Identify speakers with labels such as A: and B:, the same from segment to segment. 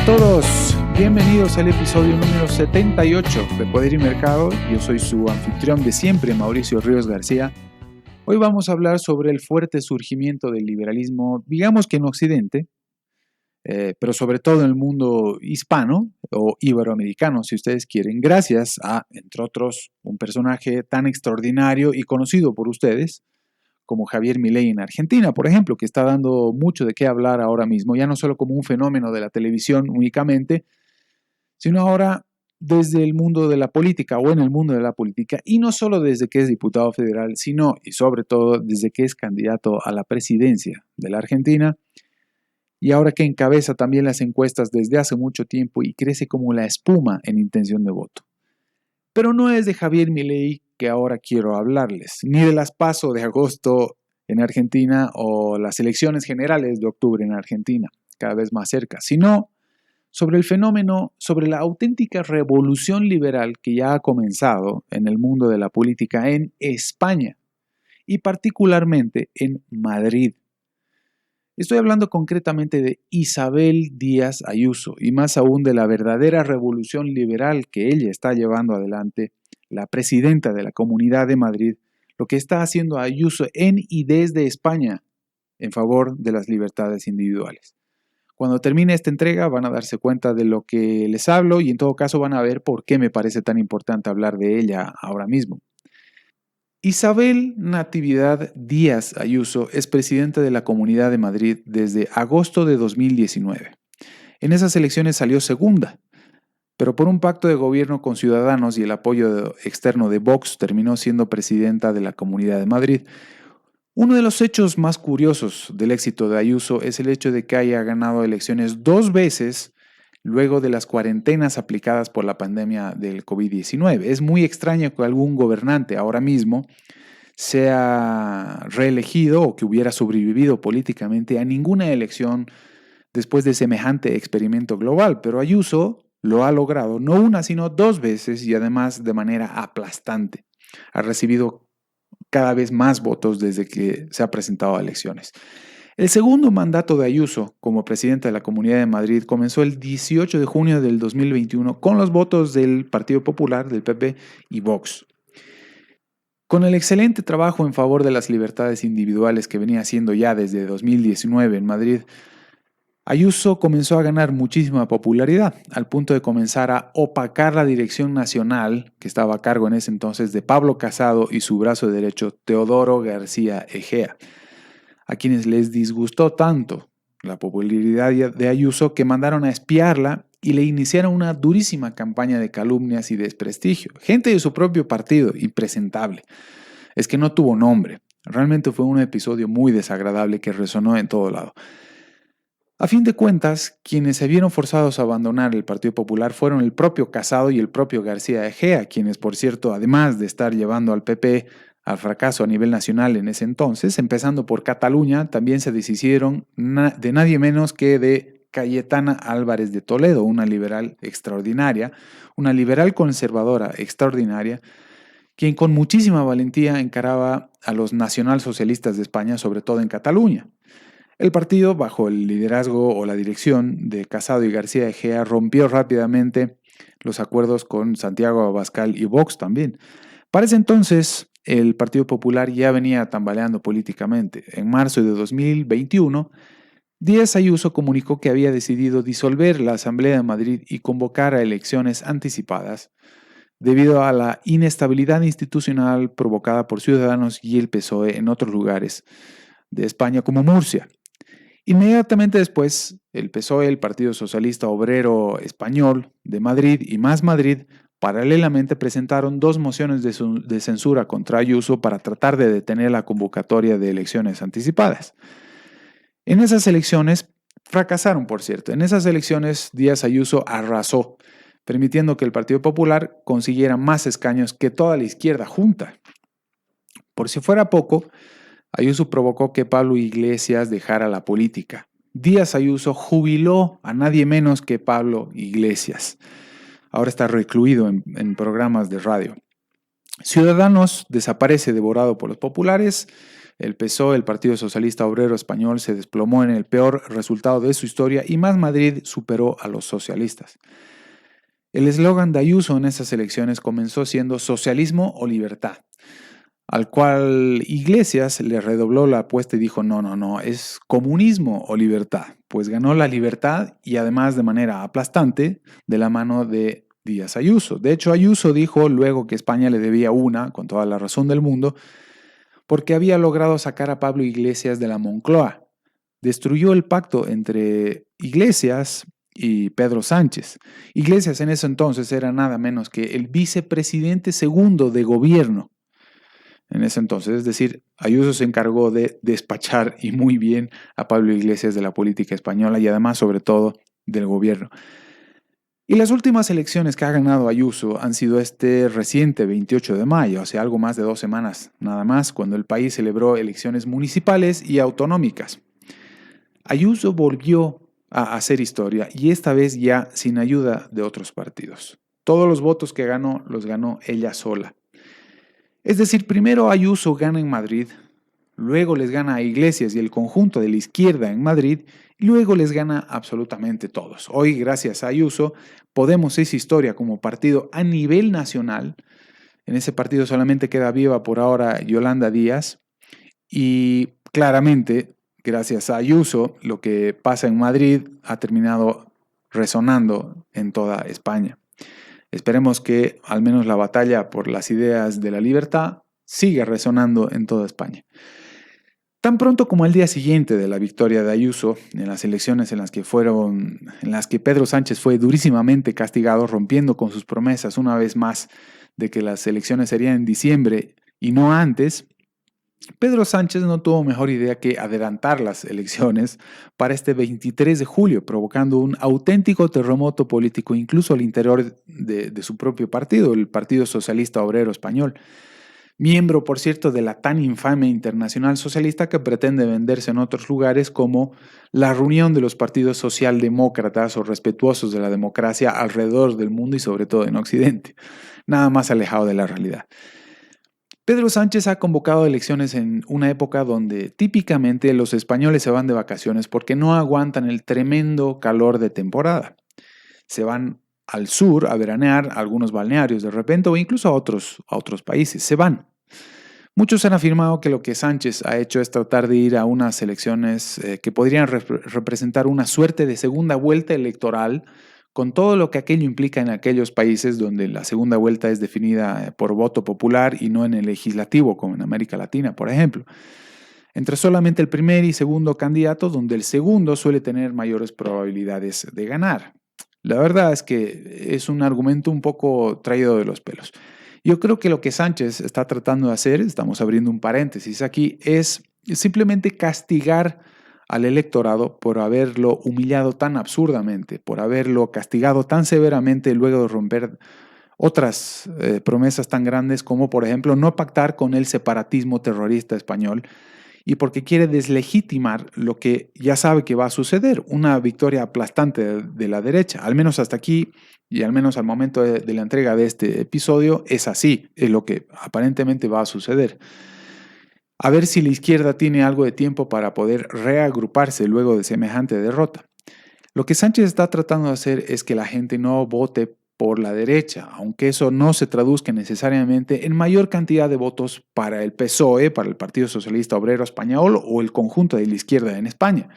A: todos, bienvenidos al episodio número 78 de Poder y Mercado. Yo soy su anfitrión de siempre, Mauricio Ríos García. Hoy vamos a hablar sobre el fuerte surgimiento del liberalismo, digamos que en Occidente, pero sobre todo en el mundo hispano o iberoamericano, si ustedes quieren, gracias a, entre otros, un personaje tan extraordinario y conocido por ustedes, como Javier Milei en Argentina, por ejemplo, que está dando mucho de qué hablar ahora mismo, ya no solo como un fenómeno de la televisión únicamente, sino ahora desde el mundo de la política o en el mundo de la política, y no solo desde que es diputado federal, sino y sobre todo desde que es candidato a la presidencia de la Argentina, y ahora que encabeza también las encuestas desde hace mucho tiempo y crece como la espuma en intención de voto. Pero no es de Javier Milei que ahora quiero hablarles, ni de las PASO de agosto en Argentina o las elecciones generales de octubre en Argentina, cada vez más cerca, sino sobre el fenómeno, sobre la auténtica revolución liberal que ya ha comenzado en el mundo de la política en España y particularmente en Madrid. Estoy hablando concretamente de Isabel Díaz Ayuso y más aún de la verdadera revolución liberal que ella está llevando adelante, la presidenta de la Comunidad de Madrid, lo que está haciendo Ayuso en y desde España en favor de las libertades individuales. Cuando termine esta entrega van a darse cuenta de lo que les hablo y en todo caso van a ver por qué me parece tan importante hablar de ella ahora mismo. Isabel Natividad Díaz Ayuso es presidenta de la Comunidad de Madrid desde agosto de 2019. En esas elecciones salió segunda, pero por un pacto de gobierno con Ciudadanos y el apoyo externo de Vox terminó siendo presidenta de la Comunidad de Madrid. Uno de los hechos más curiosos del éxito de Ayuso es el hecho de que haya ganado elecciones 2 veces luego de las cuarentenas aplicadas por la pandemia del COVID-19. Es muy extraño que algún gobernante ahora mismo sea reelegido o que hubiera sobrevivido políticamente a ninguna elección después de semejante experimento global, pero Ayuso lo ha logrado no una, sino 2 veces y además de manera aplastante. Ha recibido cada vez más votos desde que se ha presentado a elecciones. El segundo mandato de Ayuso como presidenta de la Comunidad de Madrid comenzó el 18 de junio del 2021 con los votos del Partido Popular, del PP y Vox. Con el excelente trabajo en favor de las libertades individuales que venía haciendo ya desde 2019 en Madrid, Ayuso comenzó a ganar muchísima popularidad, al punto de comenzar a opacar la dirección nacional, que estaba a cargo en ese entonces de Pablo Casado y su brazo derecho, Teodoro García Egea, a quienes les disgustó tanto la popularidad de Ayuso que mandaron a espiarla y le iniciaron una durísima campaña de calumnias y desprestigio. Gente de su propio partido, impresentable. Es que no tuvo nombre. Realmente fue un episodio muy desagradable que resonó en todo lado. A fin de cuentas, quienes se vieron forzados a abandonar el Partido Popular fueron el propio Casado y el propio García Egea, quienes, por cierto, además de estar llevando al PP al fracaso a nivel nacional en ese entonces, empezando por Cataluña, también se deshicieron de nadie menos que de Cayetana Álvarez de Toledo, una liberal extraordinaria, una liberal conservadora extraordinaria, quien con muchísima valentía encaraba a los nacionalsocialistas de España, sobre todo en Cataluña. El partido, bajo el liderazgo o la dirección de Casado y García Egea, rompió rápidamente los acuerdos con Santiago Abascal y Vox también. Para ese entonces, el Partido Popular ya venía tambaleando políticamente. En marzo de 2021, Díaz Ayuso comunicó que había decidido disolver la Asamblea de Madrid y convocar a elecciones anticipadas debido a la inestabilidad institucional provocada por Ciudadanos y el PSOE en otros lugares de España como Murcia. Inmediatamente después, el PSOE, el Partido Socialista Obrero Español de Madrid y Más Madrid, paralelamente presentaron 2 mociones de censura contra Ayuso para tratar de detener la convocatoria de elecciones anticipadas. En esas elecciones, fracasaron por cierto, en esas elecciones Díaz Ayuso arrasó, permitiendo que el Partido Popular consiguiera más escaños que toda la izquierda junta. Por si fuera poco, Ayuso provocó que Pablo Iglesias dejara la política. Díaz Ayuso jubiló a nadie menos que Pablo Iglesias. Ahora está recluido en programas de radio. Ciudadanos desaparece devorado por los populares. El PSOE, el Partido Socialista Obrero Español, se desplomó en el peor resultado de su historia y Más Madrid superó a los socialistas. El eslogan de Ayuso en esas elecciones comenzó siendo socialismo o libertad, al cual Iglesias le redobló la apuesta y dijo no, es comunismo o libertad, pues ganó la libertad y además de manera aplastante de la mano de Díaz Ayuso. De hecho, Ayuso dijo luego que España le debía una, con toda la razón del mundo, porque había logrado sacar a Pablo Iglesias de la Moncloa. Destruyó el pacto entre Iglesias y Pedro Sánchez. Iglesias en ese entonces era nada menos que el vicepresidente segundo de gobierno. En ese entonces, es decir, Ayuso se encargó de despachar y muy bien a Pablo Iglesias de la política española y además, sobre todo, del gobierno. Y las últimas elecciones que ha ganado Ayuso han sido este reciente 28 de mayo, hace algo más de 2 semanas, nada más, cuando el país celebró elecciones municipales y autonómicas. Ayuso volvió a hacer historia y esta vez ya sin ayuda de otros partidos. Todos los votos que ganó los ganó ella sola. Es decir, primero Ayuso gana en Madrid, luego les gana a Iglesias y el conjunto de la izquierda en Madrid, y luego les gana absolutamente todos. Hoy, gracias a Ayuso, Podemos es historia como partido a nivel nacional. En ese partido solamente queda viva por ahora Yolanda Díaz, y claramente, gracias a Ayuso, lo que pasa en Madrid ha terminado resonando en toda España. Esperemos que al menos la batalla por las ideas de la libertad siga resonando en toda España. Tan pronto como el día siguiente de la victoria de Ayuso en las elecciones en las que Pedro Sánchez fue durísimamente castigado, rompiendo con sus promesas una vez más de que las elecciones serían en diciembre y no antes, Pedro Sánchez no tuvo mejor idea que adelantar las elecciones para este 23 de julio, provocando un auténtico terremoto político incluso al interior de su propio partido, el Partido Socialista Obrero Español. Miembro, por cierto, de la tan infame Internacional Socialista que pretende venderse en otros lugares como la reunión de los partidos socialdemócratas o respetuosos de la democracia alrededor del mundo y sobre todo en Occidente. Nada más alejado de la realidad. Pedro Sánchez ha convocado elecciones en una época donde típicamente los españoles se van de vacaciones porque no aguantan el tremendo calor de temporada. Se van al sur a veranear, a algunos balnearios de repente o incluso a otros países. Se van. Muchos han afirmado que lo que Sánchez ha hecho es tratar de ir a unas elecciones que podrían representar una suerte de segunda vuelta electoral con todo lo que aquello implica en aquellos países donde la segunda vuelta es definida por voto popular y no en el legislativo, como en América Latina, por ejemplo. Entre solamente el primer y segundo candidato, donde el segundo suele tener mayores probabilidades de ganar. La verdad es que es un argumento un poco traído de los pelos. Yo creo que lo que Sánchez está tratando de hacer, estamos abriendo un paréntesis aquí, es simplemente castigar al electorado por haberlo humillado tan absurdamente, por haberlo castigado tan severamente luego de romper otras promesas tan grandes como, por ejemplo, no pactar con el separatismo terrorista español y porque quiere deslegitimar lo que ya sabe que va a suceder, una victoria aplastante de la derecha. Al menos hasta aquí y al menos al momento de la entrega de este episodio es así, es lo que aparentemente va a suceder. A ver si la izquierda tiene algo de tiempo para poder reagruparse luego de semejante derrota. Lo que Sánchez está tratando de hacer es que la gente no vote por la derecha, aunque eso no se traduzca necesariamente en mayor cantidad de votos para el PSOE, para el Partido Socialista Obrero Español o el conjunto de la izquierda en España.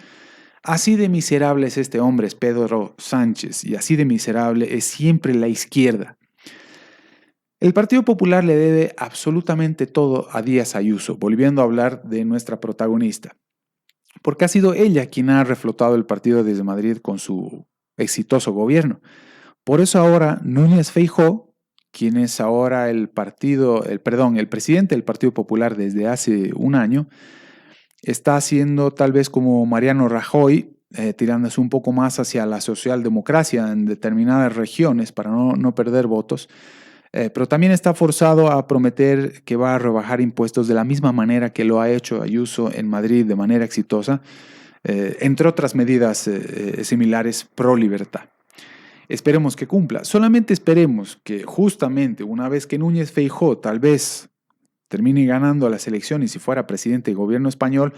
A: Así de miserable es este hombre, es Pedro Sánchez, y así de miserable es siempre la izquierda. El Partido Popular le debe absolutamente todo a Díaz Ayuso, volviendo a hablar de nuestra protagonista, porque ha sido ella quien ha reflotado el partido desde Madrid con su exitoso gobierno. Por eso ahora Núñez Feijóo, quien es ahora el presidente del Partido Popular desde hace un año, está haciendo tal vez como Mariano Rajoy, tirándose un poco más hacia la socialdemocracia en determinadas regiones para no perder votos, pero también está forzado a prometer que va a rebajar impuestos de la misma manera que lo ha hecho Ayuso en Madrid de manera exitosa, entre otras medidas similares pro libertad. Esperemos que cumpla. Solamente esperemos que justamente una vez que Núñez Feijóo tal vez termine ganando las elecciones y fuera presidente de gobierno español,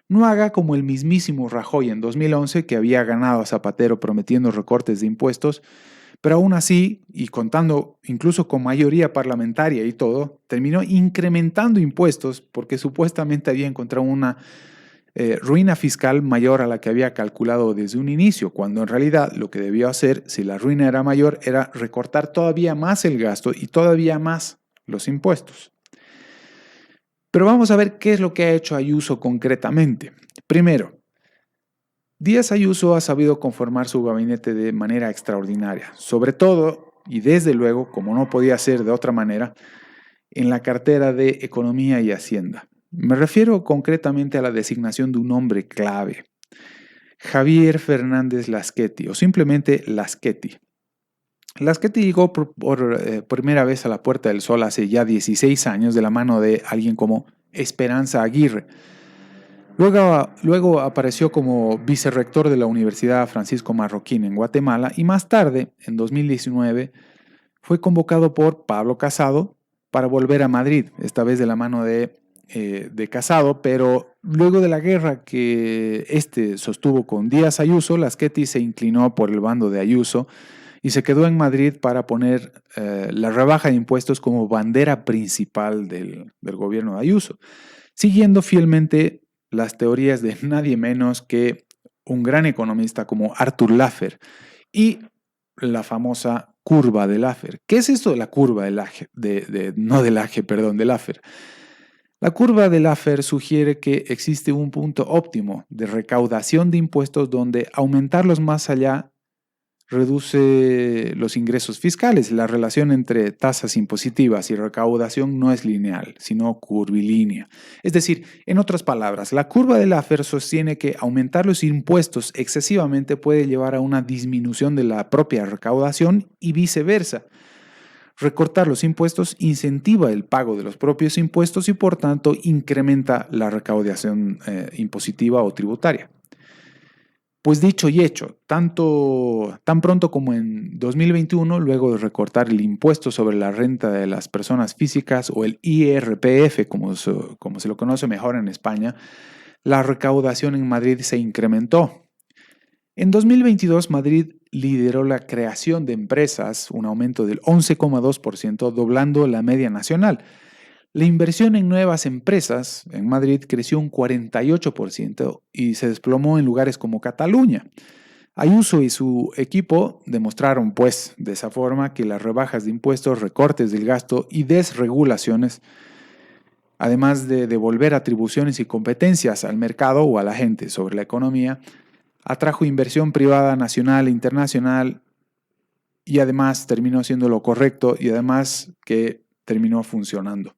A: no haga como el mismísimo Rajoy en 2011, que había ganado a Zapatero prometiendo recortes de impuestos, pero aún así, y contando incluso con mayoría parlamentaria y todo, terminó incrementando impuestos porque supuestamente había encontrado una ruina fiscal mayor a la que había calculado desde un inicio, cuando en realidad lo que debió hacer, si la ruina era mayor, era recortar todavía más el gasto y todavía más los impuestos. Pero vamos a ver qué es lo que ha hecho Ayuso concretamente. Primero, Díaz Ayuso ha sabido conformar su gabinete de manera extraordinaria, sobre todo y desde luego, como no podía ser de otra manera, en la cartera de Economía y Hacienda. Me refiero concretamente a la designación de un hombre clave, Javier Fernández Lasqueti, o simplemente Lasqueti. Lasqueti llegó por primera vez a la Puerta del Sol hace ya 16 años de la mano de alguien como Esperanza Aguirre. Luego apareció como vicerrector de la Universidad Francisco Marroquín en Guatemala y más tarde, en 2019, fue convocado por Pablo Casado para volver a Madrid, esta vez de la mano de Casado, pero luego de la guerra que este sostuvo con Díaz Ayuso, Lasqueti se inclinó por el bando de Ayuso y se quedó en Madrid para poner la rebaja de impuestos como bandera principal del gobierno de Ayuso, siguiendo fielmente las teorías de nadie menos que un gran economista como Arthur Laffer y la famosa curva de Laffer. ¿Qué es esto de la curva de Laffer? De Laffer. La curva de Laffer sugiere que existe un punto óptimo de recaudación de impuestos donde aumentarlos más allá reduce los ingresos fiscales. La relación entre tasas impositivas y recaudación no es lineal, sino curvilínea. Es decir, en otras palabras, la curva de Laffer sostiene que aumentar los impuestos excesivamente puede llevar a una disminución de la propia recaudación y viceversa. Recortar los impuestos incentiva el pago de los propios impuestos y por tanto incrementa la recaudación impositiva o tributaria. Pues dicho y hecho, tan pronto como en 2021, luego de recortar el impuesto sobre la renta de las personas físicas o el IRPF, como se lo conoce mejor en España, la recaudación en Madrid se incrementó. En 2022, Madrid lideró la creación de empresas, un aumento del 11,2%, doblando la media nacional. La inversión en nuevas empresas en Madrid creció un 48% y se desplomó en lugares como Cataluña. Ayuso y su equipo demostraron, pues, de esa forma que las rebajas de impuestos, recortes del gasto y desregulaciones, además de devolver atribuciones y competencias al mercado o a la gente sobre la economía, atrajo inversión privada nacional e internacional y además terminó siendo lo correcto y además que terminó funcionando.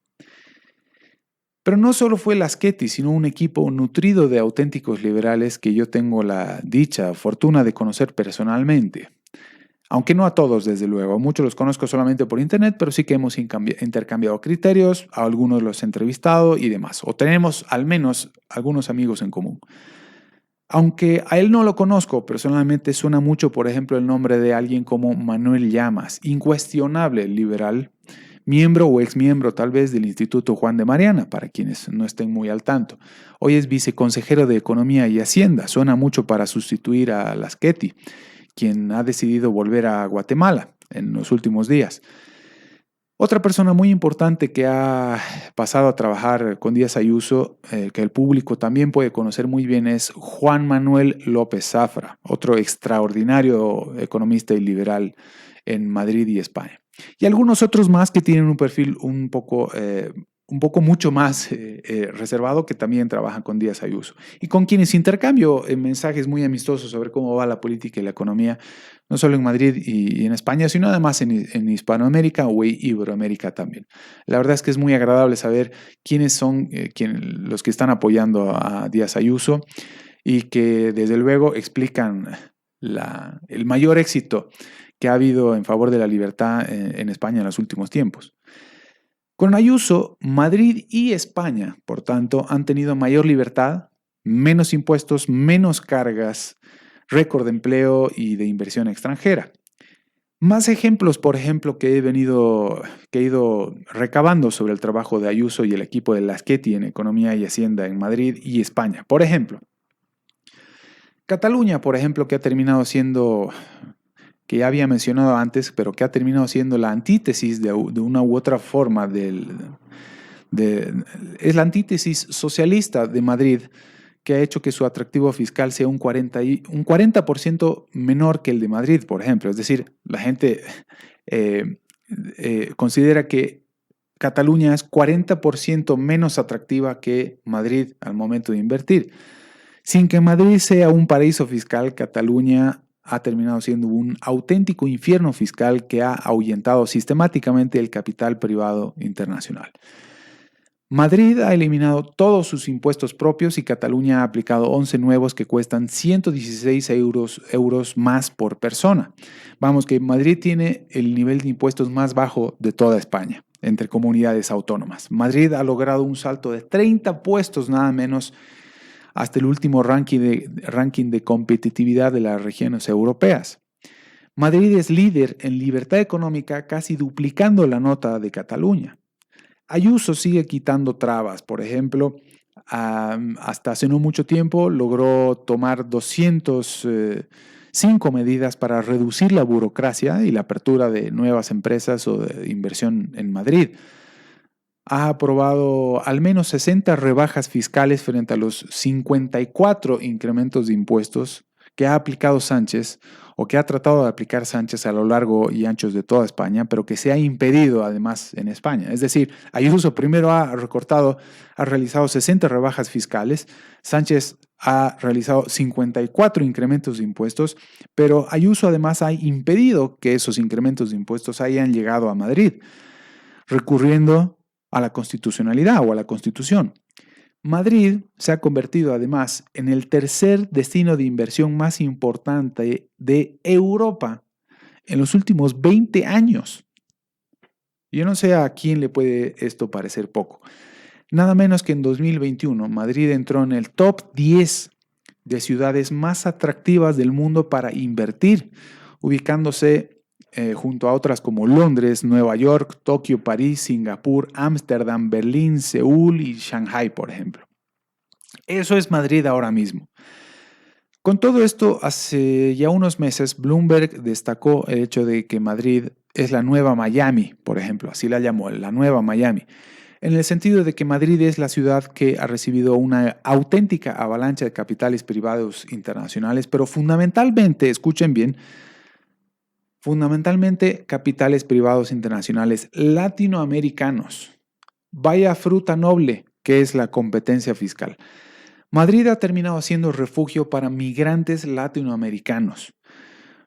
A: Pero no solo fue Lasqueti, sino un equipo nutrido de auténticos liberales que yo tengo la fortuna de conocer personalmente. Aunque no a todos, desde luego. A muchos los conozco solamente por internet, pero sí que hemos intercambiado criterios, a algunos los he entrevistado y demás. O tenemos al menos algunos amigos en común. Aunque a él no lo conozco personalmente, suena mucho, por ejemplo, el nombre de alguien como Manuel Llamas, incuestionable liberal, miembro o exmiembro tal vez del Instituto Juan de Mariana, para quienes no estén muy al tanto. Hoy es viceconsejero de Economía y Hacienda, suena mucho para sustituir a Lasqueti, quien ha decidido volver a Guatemala en los últimos días. Otra persona muy importante que ha pasado a trabajar con Díaz Ayuso, que el público también puede conocer muy bien, es Juan Manuel López Zafra, otro extraordinario economista y liberal en Madrid y España. Y algunos otros más que tienen un perfil un poco mucho más reservado, que también trabajan con Díaz Ayuso y con quienes intercambio mensajes muy amistosos sobre cómo va la política y la economía, no solo en Madrid y en España, sino además en Hispanoamérica o Iberoamérica también. La verdad es que es muy agradable saber quiénes son los que están apoyando a Díaz Ayuso y que desde luego explican el mayor éxito que ha habido en favor de la libertad en España en los últimos tiempos. Con Ayuso, Madrid y España, por tanto, han tenido mayor libertad, menos impuestos, menos cargas, récord de empleo y de inversión extranjera. Más ejemplos, por ejemplo, que he ido recabando sobre el trabajo de Ayuso y el equipo de Laschetti en Economía y Hacienda en Madrid y España. Por ejemplo, Cataluña, por ejemplo, que ha terminado siendo, que ya había mencionado antes, pero que ha terminado siendo la antítesis de una u otra forma es la antítesis socialista de Madrid, que ha hecho que su atractivo fiscal sea un 40% menor que el de Madrid, por ejemplo. Es decir, la gente eh, considera que Cataluña es 40% menos atractiva que Madrid al momento de invertir. Sin que Madrid sea un paraíso fiscal, Cataluña ha terminado siendo un auténtico infierno fiscal que ha ahuyentado sistemáticamente el capital privado internacional. Madrid ha eliminado todos sus impuestos propios y Cataluña ha aplicado 11 nuevos que cuestan 116 euros más por persona. Vamos, que Madrid tiene el nivel de impuestos más bajo de toda España, entre comunidades autónomas. Madrid ha logrado un salto de 30 puestos nada menos hasta el último ranking de competitividad de las regiones europeas. Madrid es líder en libertad económica, casi duplicando la nota de Cataluña. Ayuso sigue quitando trabas. Por ejemplo, hasta hace no mucho tiempo logró tomar 205 medidas para reducir la burocracia y la apertura de nuevas empresas o de inversión en Madrid. Ha aprobado al menos 60 rebajas fiscales frente a los 54 incrementos de impuestos que ha aplicado Sánchez o que ha tratado de aplicar Sánchez a lo largo y ancho de toda España, pero que se ha impedido además en España. Es decir, Ayuso primero ha realizado 60 rebajas fiscales, Sánchez ha realizado 54 incrementos de impuestos, pero Ayuso además ha impedido que esos incrementos de impuestos hayan llegado a Madrid, recurriendo a la constitucionalidad o a la Constitución. Madrid se ha convertido además en el tercer destino de inversión más importante de Europa en los últimos 20 años. Yo no sé a quién le puede esto parecer poco. Nada menos que en 2021 Madrid entró en el top 10 de ciudades más atractivas del mundo para invertir, ubicándose junto a otras como Londres, Nueva York, Tokio, París, Singapur, Ámsterdam, Berlín, Seúl y Shanghái, por ejemplo. Eso es Madrid ahora mismo. Con todo esto, hace ya unos meses, Bloomberg destacó el hecho de que Madrid es la nueva Miami, por ejemplo, así la llamó, la nueva Miami, en el sentido de que Madrid es la ciudad que ha recibido una auténtica avalancha de capitales privados internacionales, pero fundamentalmente, escuchen bien, fundamentalmente capitales privados internacionales latinoamericanos. Vaya fruta noble que es la competencia fiscal. Madrid ha terminado siendo refugio para migrantes latinoamericanos.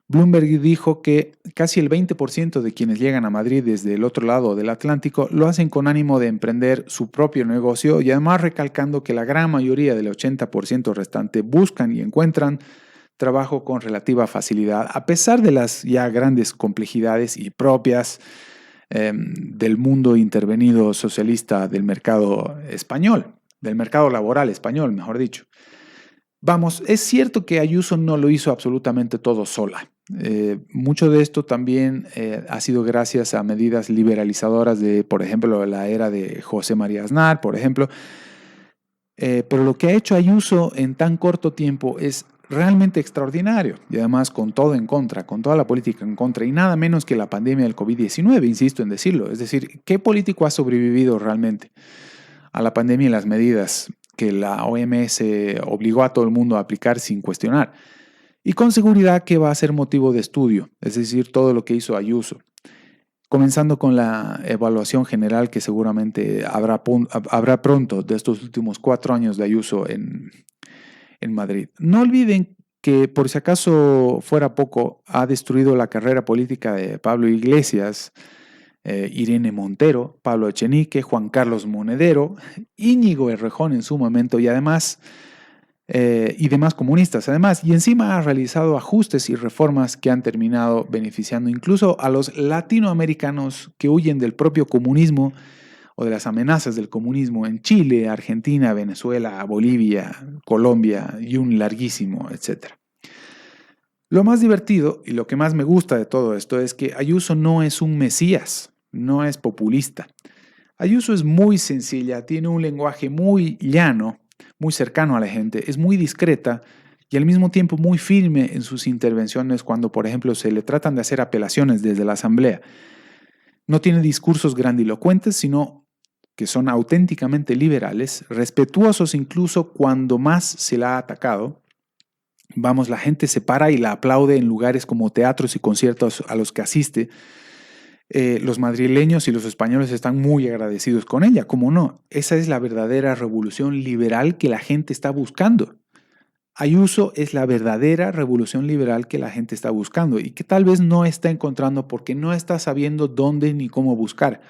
A: Bloomberg dijo que casi el 20% de quienes llegan a Madrid desde el otro lado del Atlántico lo hacen con ánimo de emprender su propio negocio y además recalcando que la gran mayoría del 80% restante buscan y encuentran trabajo con relativa facilidad, a pesar de las ya grandes complejidades y propias del mundo intervenido socialista del mercado español, del mercado laboral español, mejor dicho. Vamos, es cierto que Ayuso no lo hizo absolutamente todo sola. Mucho de esto también ha sido gracias a medidas liberalizadoras de, por ejemplo, la era de José María Aznar, por ejemplo. Pero lo que ha hecho Ayuso en tan corto tiempo es realmente extraordinario y además con todo en contra, con toda la política en contra y nada menos que la pandemia del COVID-19, insisto en decirlo. Es decir, ¿qué político ha sobrevivido realmente a la pandemia y las medidas que la OMS obligó a todo el mundo a aplicar sin cuestionar? Y con seguridad que va a ser motivo de estudio, es decir, todo lo que hizo Ayuso. Comenzando con la evaluación general que seguramente habrá pronto de estos últimos 4 años de Ayuso en Madrid. No olviden que, por si acaso fuera poco, ha destruido la carrera política de Pablo Iglesias, Irene Montero, Pablo Echenique, Juan Carlos Monedero, Íñigo Errejón en su momento y además y demás comunistas. Además, y encima ha realizado ajustes y reformas que han terminado beneficiando incluso a los latinoamericanos que huyen del propio comunismo o de las amenazas del comunismo en Chile, Argentina, Venezuela, Bolivia, Colombia y un larguísimo, etcétera. Lo más divertido y lo que más me gusta de todo esto es que Ayuso no es un mesías, no es populista. Ayuso es muy sencilla, tiene un lenguaje muy llano, muy cercano a la gente, es muy discreta y al mismo tiempo muy firme en sus intervenciones cuando, por ejemplo, se le tratan de hacer apelaciones desde la Asamblea. No tiene discursos grandilocuentes, sino que son auténticamente liberales, respetuosos incluso cuando más se la ha atacado. Vamos, la gente se para y la aplaude en lugares como teatros y conciertos a los que asiste. Los madrileños y los españoles están muy agradecidos con ella, ¿cómo no? Esa es la verdadera revolución liberal que la gente está buscando. Ayuso es la verdadera revolución liberal que la gente está buscando y que tal vez no está encontrando porque no está sabiendo dónde ni cómo buscar.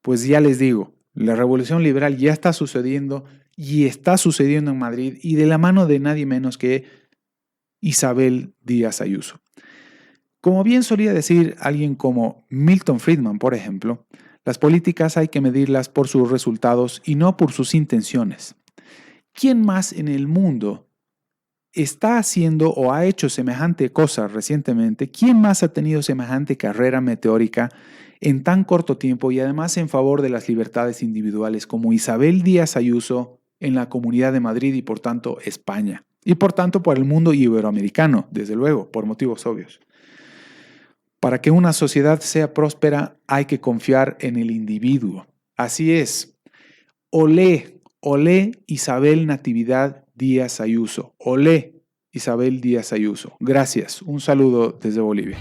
A: Pues ya les digo, la revolución liberal ya está sucediendo y está sucediendo en Madrid y de la mano de nadie menos que Isabel Díaz Ayuso. Como bien solía decir alguien como Milton Friedman, por ejemplo, las políticas hay que medirlas por sus resultados y no por sus intenciones. ¿Quién más en el mundo está haciendo o ha hecho semejante cosa recientemente? ¿Quién más ha tenido semejante carrera meteórica en tan corto tiempo y además en favor de las libertades individuales como Isabel Díaz Ayuso en la Comunidad de Madrid y por tanto España? Y por tanto por el mundo iberoamericano, desde luego, por motivos obvios. Para que una sociedad sea próspera hay que confiar en el individuo. Así es. Olé, olé Isabel Natividad Díaz Ayuso. Olé Isabel Díaz Ayuso. Gracias. Un saludo desde Bolivia.